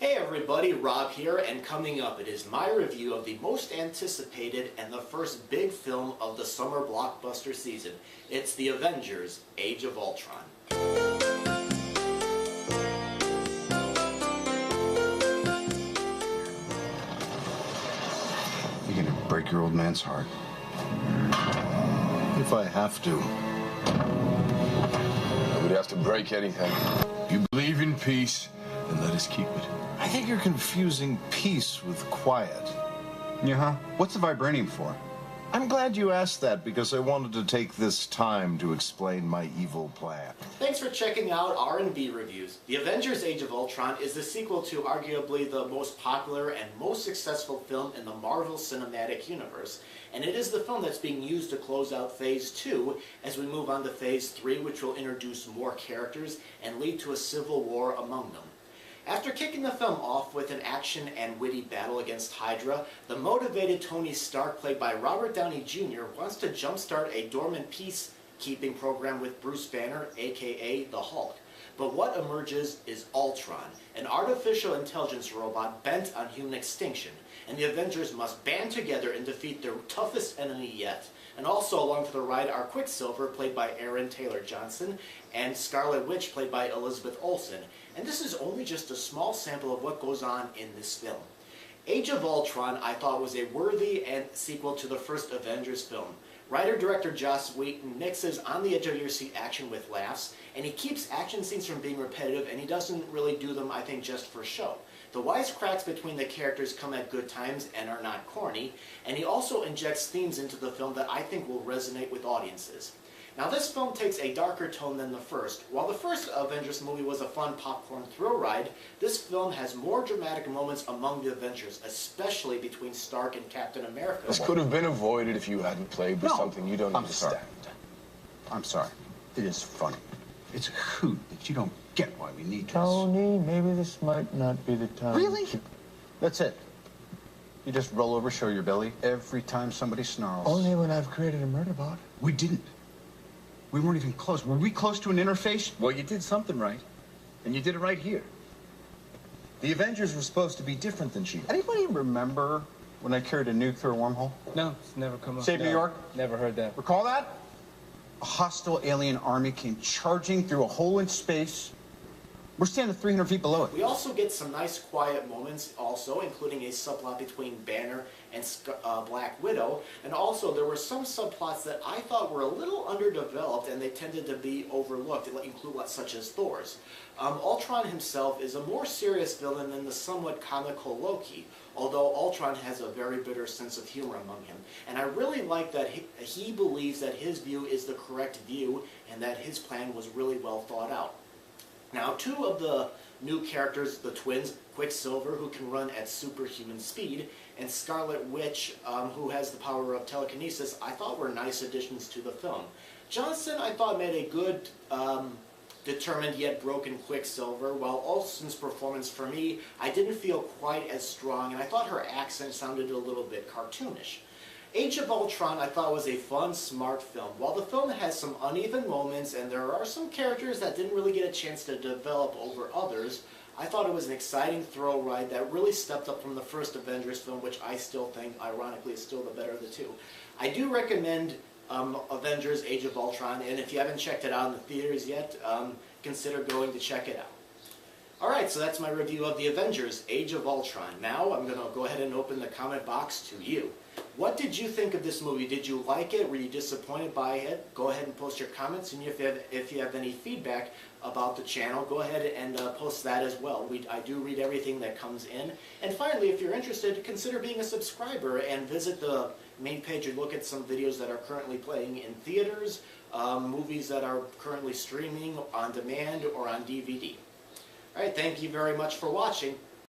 Hey everybody, Rob here, and coming up it is my review of the most anticipated and the first big film of the summer blockbuster season. It's The Avengers: Age of Ultron. You're gonna break your old man's heart. If I have to. I would have to break anything. You believe in peace, then let us keep it. I think you're confusing peace with quiet. Yeah? What's the vibranium for? I'm glad you asked that because I wanted to take this time to explain my evil plan. Thanks for checking out R&B Reviews. The Avengers: Age of Ultron is the sequel to arguably the most popular and most successful film in the Marvel Cinematic Universe, and it is the film that's being used to close out Phase 2 as we move on to Phase 3, which will introduce more characters and lead to a civil war among them. After kicking the film off with an action and witty battle against Hydra, the motivated Tony Stark, played by Robert Downey Jr., wants to jumpstart a dormant peacekeeping program with Bruce Banner, aka the Hulk. But what emerges is Ultron, an artificial intelligence robot bent on human extinction, and the Avengers must band together and defeat their toughest enemy yet. And also along for the ride are Quicksilver, played by Aaron Taylor Johnson, and Scarlet Witch, played by Elizabeth Olsen. And this is only just a small sample of what goes on in this film. Age of Ultron, I thought, was a worthy sequel to the first Avengers film. Writer-director Joss Whedon mixes on the edge of your seat action with laughs, and he keeps action scenes from being repetitive, and he doesn't really do them, I think, just for show. The wisecracks between the characters come at good times and are not corny, and he also injects themes into the film that I think will resonate with audiences. Now, this film takes a darker tone than the first. While the first Avengers movie was a fun popcorn thrill ride, this film has more dramatic moments among the Avengers, especially between Stark and Captain America. This could have been avoided if you hadn't played with something you don't understand. I'm sorry. It is funny. It's a hoot that you don't get why we need this. Tony, maybe this might not be the time. Really? That's it. You just roll over, show your belly every time somebody snarls. Only when I've created a murder bot. We didn't. We weren't even close. Were we close to an interface? Well, you did something right. And you did it right here. The Avengers were supposed to be different than Shield. Anybody remember when I carried a nuke through a wormhole? No, it's never come up. Save New York? Never heard that. Recall that? A hostile alien army came charging through a hole in space. We're standing 300 feet below it. We also get some nice quiet moments also, including a subplot between Banner and Black Widow. And also there were some subplots that I thought were a little underdeveloped and they tended to be overlooked, include such as Thor's. Ultron himself is a more serious villain than the somewhat comical Loki, although Ultron has a very bitter sense of humor among him. And I really like that he believes that his view is the correct view and that his plan was really well thought out. Now, two of the new characters, the twins, Quicksilver, who can run at superhuman speed, and Scarlet Witch, who has the power of telekinesis, I thought were nice additions to the film. Johnson, I thought, made a good, determined yet broken Quicksilver, while Olsen's performance, for me, I didn't feel quite as strong, and I thought her accent sounded a little bit cartoonish. Age of Ultron, I thought, was a fun, smart film. While the film has some uneven moments and there are some characters that didn't really get a chance to develop over others, I thought it was an exciting thrill ride that really stepped up from the first Avengers film, which I still think, ironically, is still the better of the two. I do recommend Avengers: Age of Ultron, and if you haven't checked it out in the theaters yet, consider going to check it out. Alright, so that's my review of The Avengers: Age of Ultron. Now I'm going to go ahead and open the comment box to you. What did you think of this movie? Did you like it? Were you disappointed by it? Go ahead and post your comments, and if you have any feedback about the channel, go ahead and post that as well. I do read everything that comes in. And finally, if you're interested, consider being a subscriber and visit the main page and look at some videos that are currently playing in theaters, movies that are currently streaming on demand or on DVD. Alright, thank you very much for watching.